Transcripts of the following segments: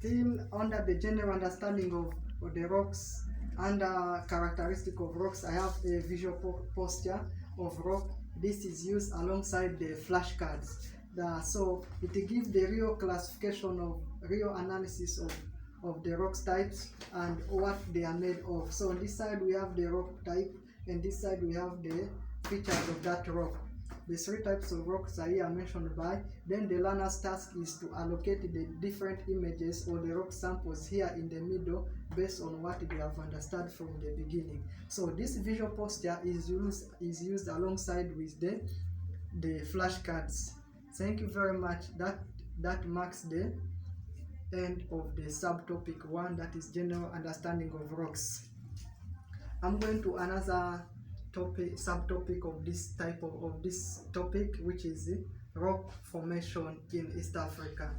Still under the general understanding of the rocks and characteristic of rocks, I have a visual posture of rock. This is used alongside the flashcards. So it gives the real classification of real analysis of the rocks types and what they are made of. So on this side we have the rock type, and this side we have the features of that rock. The three types of rocks are here mentioned by. Then the learner's task is to allocate the different images or the rock samples here in the middle based on what they have understood from the beginning. So this visual posture is used alongside with the flashcards. Thank you very much. That marks the end of the subtopic 1, that is general understanding of rocks. I'm going to another subtopic of this type of this topic, which is rock formation in East Africa.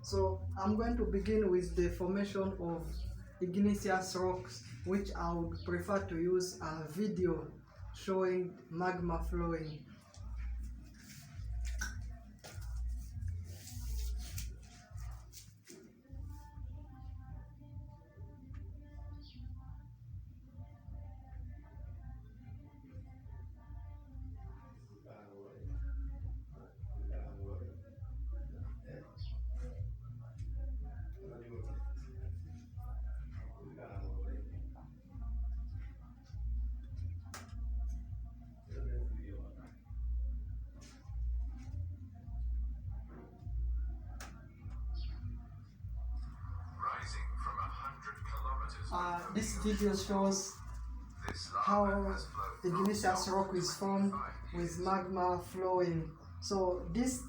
So I'm going to begin with the formation of igneous rocks, which I would prefer to use a video showing magma flowing. This video shows how igneous rock is formed with magma flowing. So this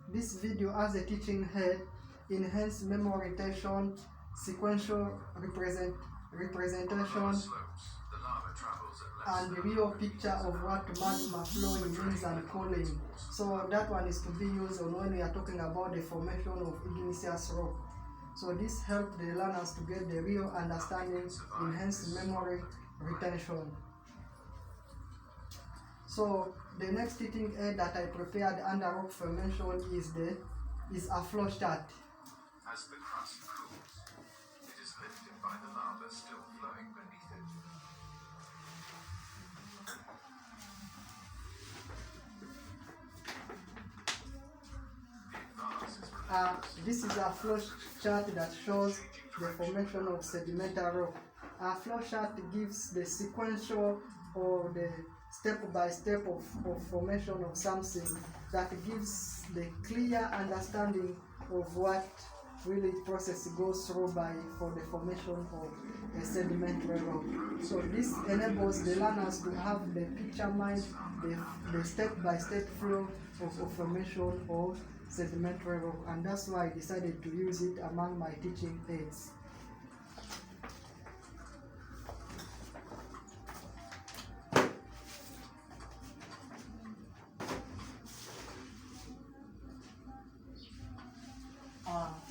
video has a teaching head: enhanced memory retention, sequential representation, and real picture of what magma flowing means and cooling. So that one is to be used on when we are talking about the formation of igneous rock. So this helps the learners to get the real understanding, enhanced memory retention. So the next teaching aid that I prepared under rock formation is a flow chart. As the crust cools, it is lifted by the lava still flowing beneath it. This is a flow chart that shows the formation of sedimentary rock. A flow chart gives the sequential or the step-by-step of formation of something that gives the clear understanding of what really process goes through for the formation of a sedimentary rock. So this enables the learners to have the picture mind, the step-by-step flow of formation of sedimentary rock, and that's why I decided to use it among my teaching aids.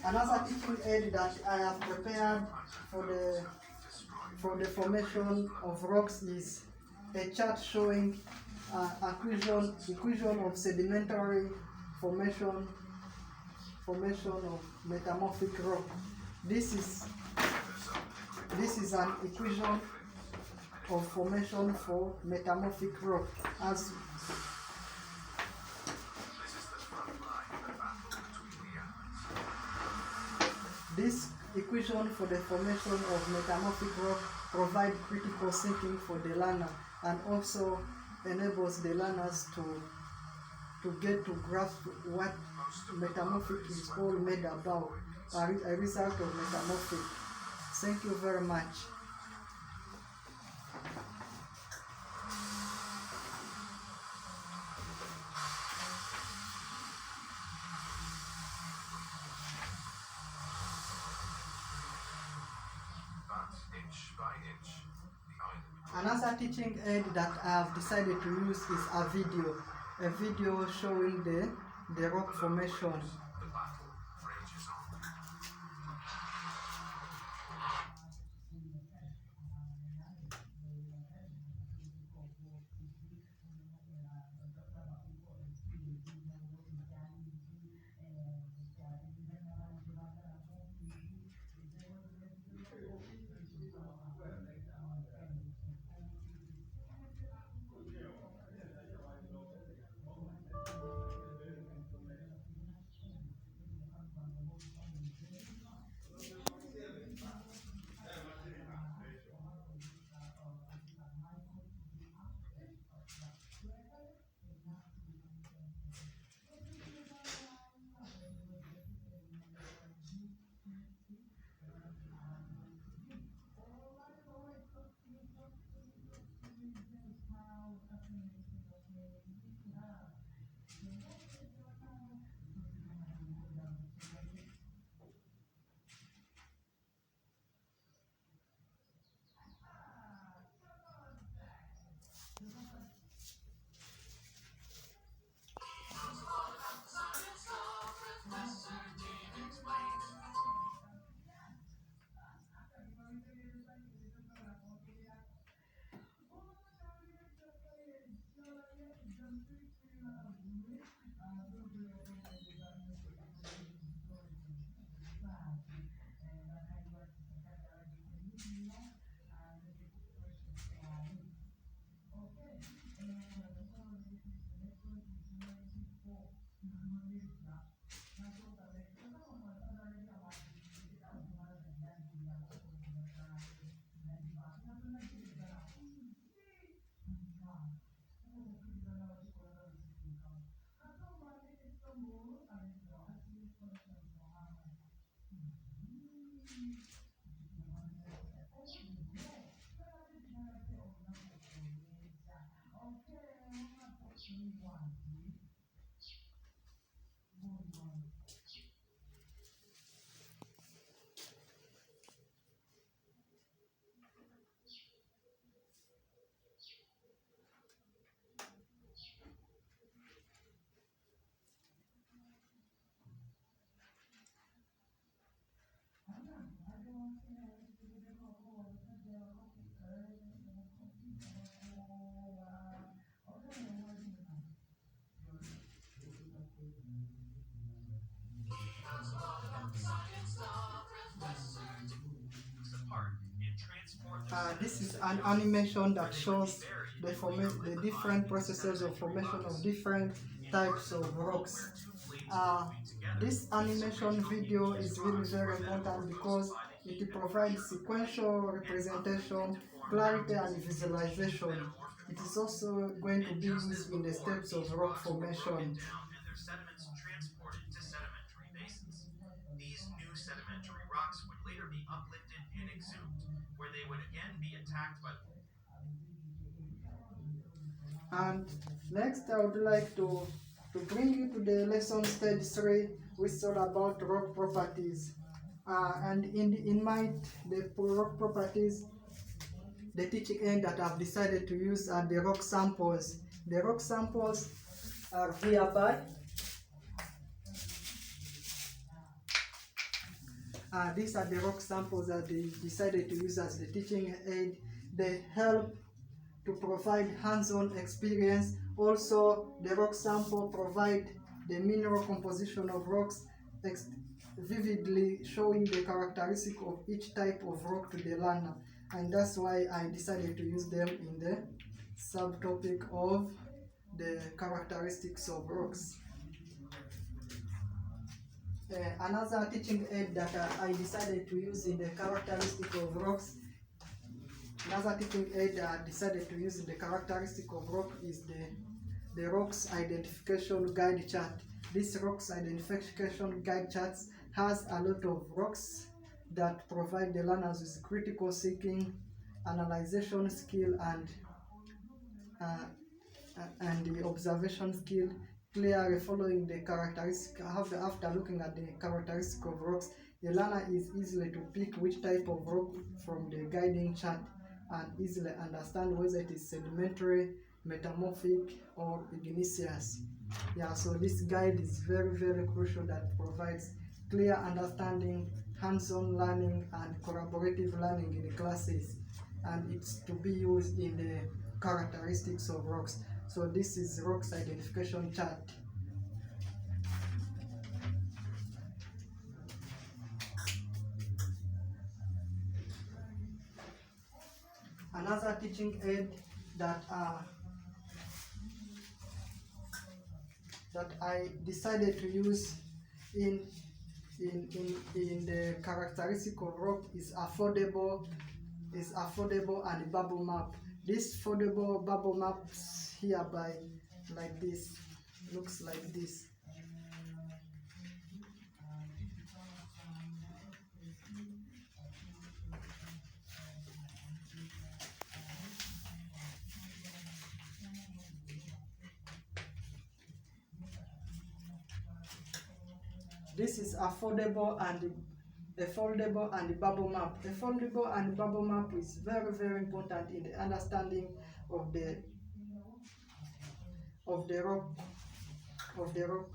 Another teaching aid that I have prepared for the formation of rocks is a chart showing equation of sedimentary formation of metamorphic rock. This is an equation of formation for metamorphic rock. As this equation for the formation of metamorphic rock provides critical thinking for the learner and also enables the learners to get to grasp what metamorphic is all made about, a result of metamorphic. Thank you very much. Another teaching aid that I have decided to use is a video showing the rock formation. Apart and transport the This is an animation that shows the different processes of formation of different types of rocks. This animation video is really very important because it provides sequential representation, clarity, and visualization. It is also going to be used in the steps of rock formation. and their sediments transported to sedimentary basins. These new sedimentary rocks would later be uplifted and exhumed, where they would again be attacked by. And next I would like to bring you to the lesson stage 3, which is all about rock properties. And in mind, the rock properties, the teaching aid that I've decided to use are the rock samples. The rock samples are hereby. These are the rock samples that they decided to use as the teaching aid. They help to provide hands-on experience. Also, the rock sample provide the mineral composition of rocks, vividly showing the characteristic of each type of rock to the learner. And that's why I decided to use them in the subtopic of the characteristics of rocks. Another teaching aid that I decided to use in the characteristic of rocks, another teaching aid that I decided to use in the characteristic of rock is the rocks identification guide chart. This rocks identification guide chart has a lot of rocks that provide the learners with critical thinking, analyzation skill, and the observation skill, clearly following the characteristic. After looking at the characteristic of rocks, the learner is easily to pick which type of rock from the guiding chart and easily understand whether it is sedimentary, metamorphic, or igneous. Yeah, so this guide is very, very crucial, that provides clear understanding, hands-on learning, and collaborative learning in the classes, and it's to be used in the characteristics of rocks. So this is rocks identification chart. Another teaching aid that I decided to use in the characteristic of rock is affordable and bubble map. This affordable bubble maps hereby like this, looks like this. This is affordable and the foldable and the bubble map. The foldable and bubble map is very, very important in the understanding of the rock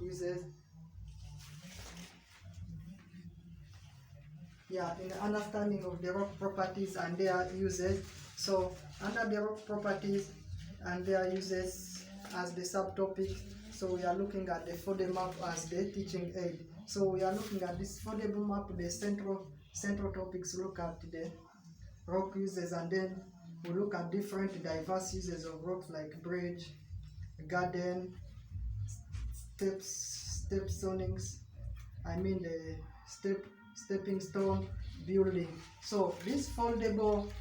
uses. Yeah, in the understanding of the rock properties and their uses. So under the rock properties and their uses as the subtopic, so we are looking at the foldable map as the teaching aid. So we are looking at this foldable map. The central topics look at the rock uses, and then we look at different diverse uses of rocks like bridge, garden, stepstonings. I mean the stepping stone, building. So these foldable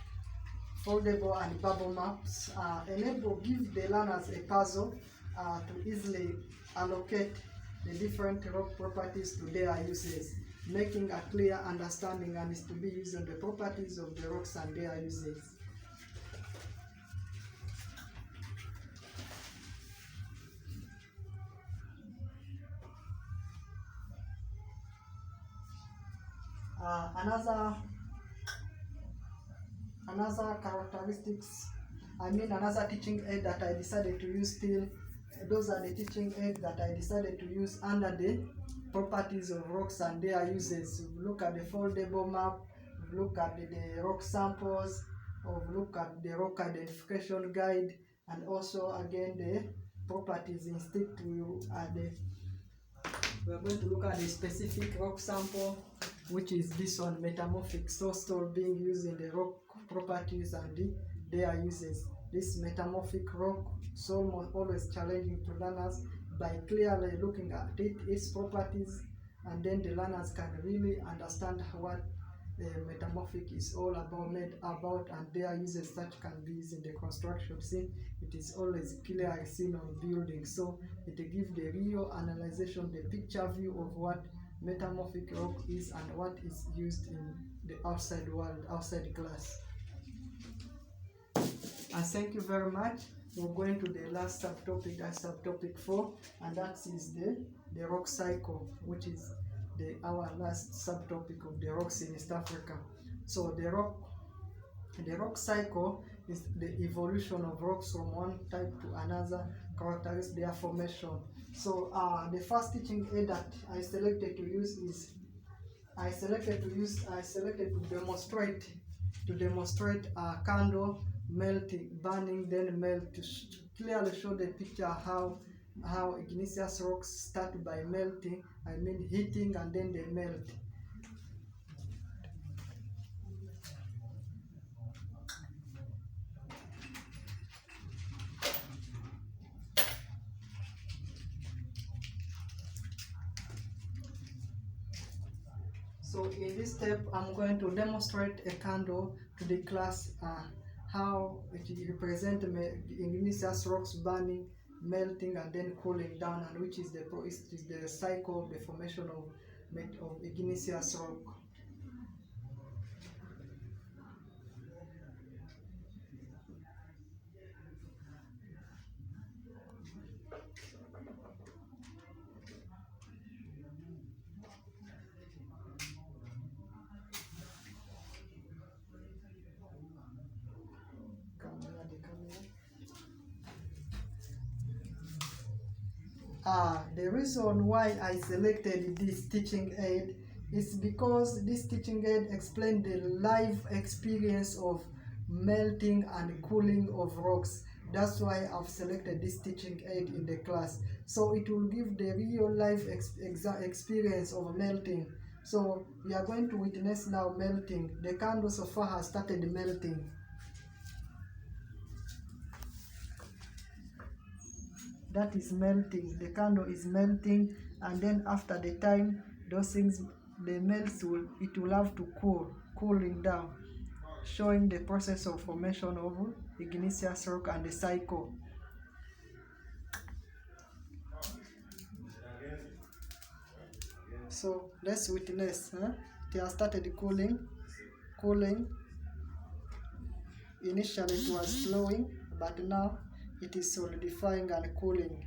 and bubble maps give the learners a puzzle to easily allocate the different rock properties to their uses. making a clear understanding, and is to be used on the properties of the rocks and their uses. Another characteristics, another teaching aid that I decided to use still, those are the teaching aids that I decided to use under the properties of rocks and their uses. We've looked at the foldable map, we've looked at the rock samples, we've looked at the rock identification guide, and also again the properties instinct. We're going to look at the specific rock sample, which is this one, metamorphic source being used in the rock properties and their uses. This metamorphic rock soil always challenging to learners by clearly looking at its properties, and then the learners can really understand what metamorphic is all about and their uses that can be used in the construction scene. It is always clearly seen on buildings, so it gives the real analysis, the picture view of what metamorphic rock is and what is used in the outside world, outside class. And thank you very much. We're going to the last subtopic, that's subtopic 4, and that is the rock cycle, which is our last subtopic of the rocks in East Africa. So the rock cycle is the evolution of rocks from one type to another, characteristic their formation. So the first teaching aid that I selected to demonstrate a candle melting, burning, then melt, to clearly show the picture how igneous rocks start by melting, heating, and then they melt. So in this step, I'm going to demonstrate a candle to the class, how it represents igneous rocks burning, melting, and then cooling down, and which is the cycle of the formation of igneous rock. The reason why I selected this teaching aid is because this teaching aid explains the live experience of melting and cooling of rocks. That's why I've selected this teaching aid in the class. So it will give the real life experience of melting. So we are going to witness now melting. The candle so far has started melting. That is melting. The candle is melting, and then after the time, those things, the it will have to cooling down, showing the process of formation of igneous rock and the cycle. So let's witness. It has started cooling. Initially it was flowing, but now it is solidifying and cooling.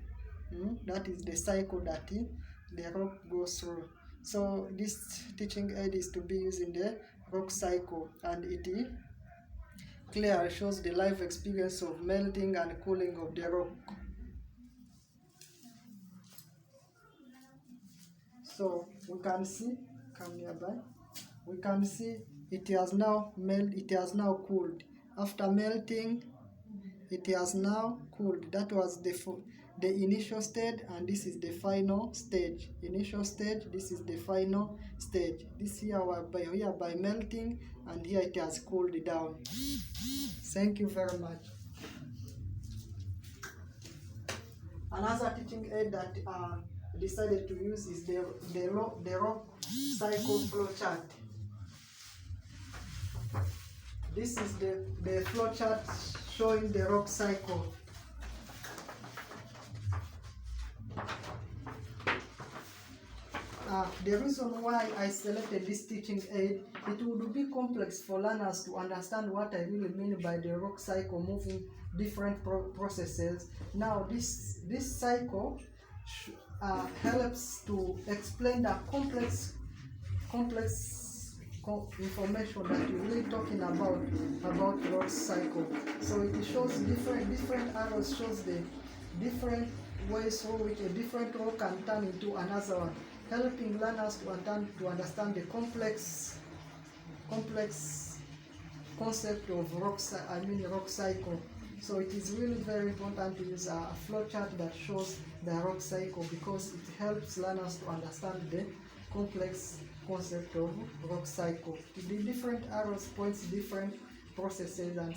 That is the cycle that the rock goes through. So this teaching aid is to be used in the rock cycle, and it clearly shows the life experience of melting and cooling of the rock. So we can see, come nearby, we can see it has now cooled. After melting, it has now cooled. That was the initial stage, and this is the final stage. Initial stage, this is the final stage. This here by melting, and here it has cooled down. Thank you very much. Another teaching aid that decided to use is the rock cycle flow chart. This is the flow chart showing the rock cycle. The reason why I selected this teaching aid, it would be complex for learners to understand what I really mean by the rock cycle, moving different processes. Now this cycle helps to explain the complex information that you're really talking about rock cycle. So it shows different arrows, shows the different ways through which a different rock can turn into another one, helping learners to understand the complex concept of rock cycle. So it is really very important to use a flowchart that shows the rock cycle, because it helps learners to understand the complex concept of rock cycle. The different arrows points different processes and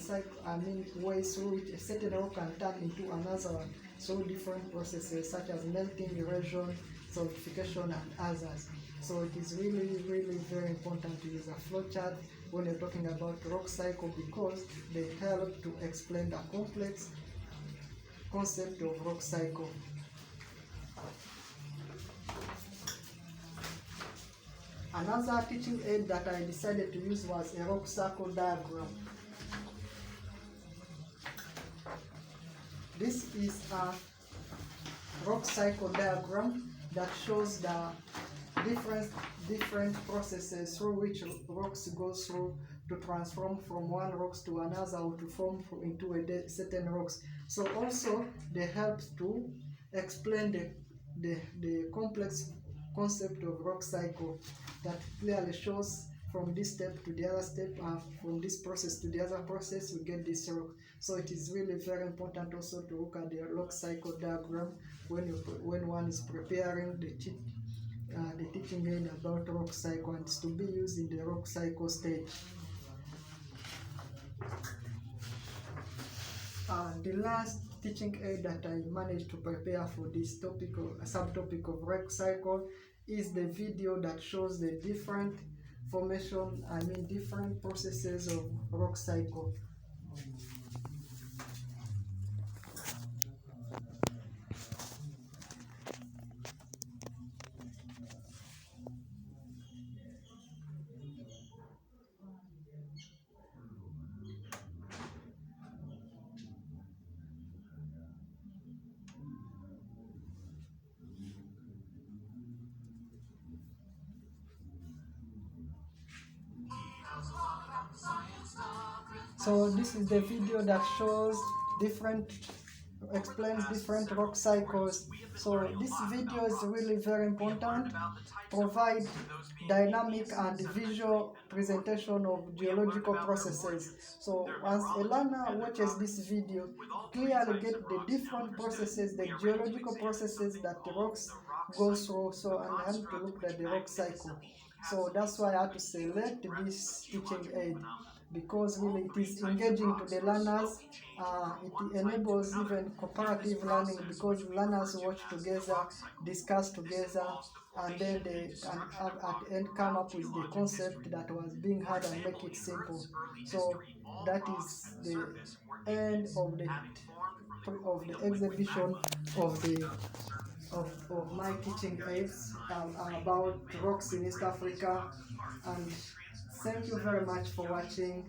ways through which a certain rock can turn into another one. So different processes such as melting, erosion, solidification, and others. So it is really very important to use a flowchart when you're talking about rock cycle, because they help to explain the complex concept of rock cycle. Another teaching aid that I decided to use was a rock cycle diagram. This is a rock cycle diagram that shows the different processes through which rocks go through to transform from one rocks to another, or to form into a certain rocks. So also they help to explain the complex concept of rock cycle that clearly shows from this step to the other step, from this process to the other process, we get this rock. So it is really very important also to look at the rock cycle diagram when one is preparing the teaching aid about rock cycle, and it's to be used in the rock cycle stage. The last teaching aid that I managed to prepare for this topic or subtopic of rock cycle is the video that shows the different different processes of rock cycle. So this is the video that shows explains different rock cycles. So this video is really very important, provide dynamic and visual presentation of geological processes. So once a learner watches this video, clearly get the different processes, the geological processes that the rocks go through, so and help to look at the rock cycle. So that's why I had to select this teaching aid, because really it is engaging to the learners. It enables even comparative learning, because learners watch together, discuss together, and then they can at the end come up with the concept that was being had and make it simple. So that is the end of the exhibition of my teaching aids about rocks in East Africa. And thank you very much for watching.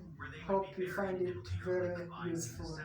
Hope you find it very useful.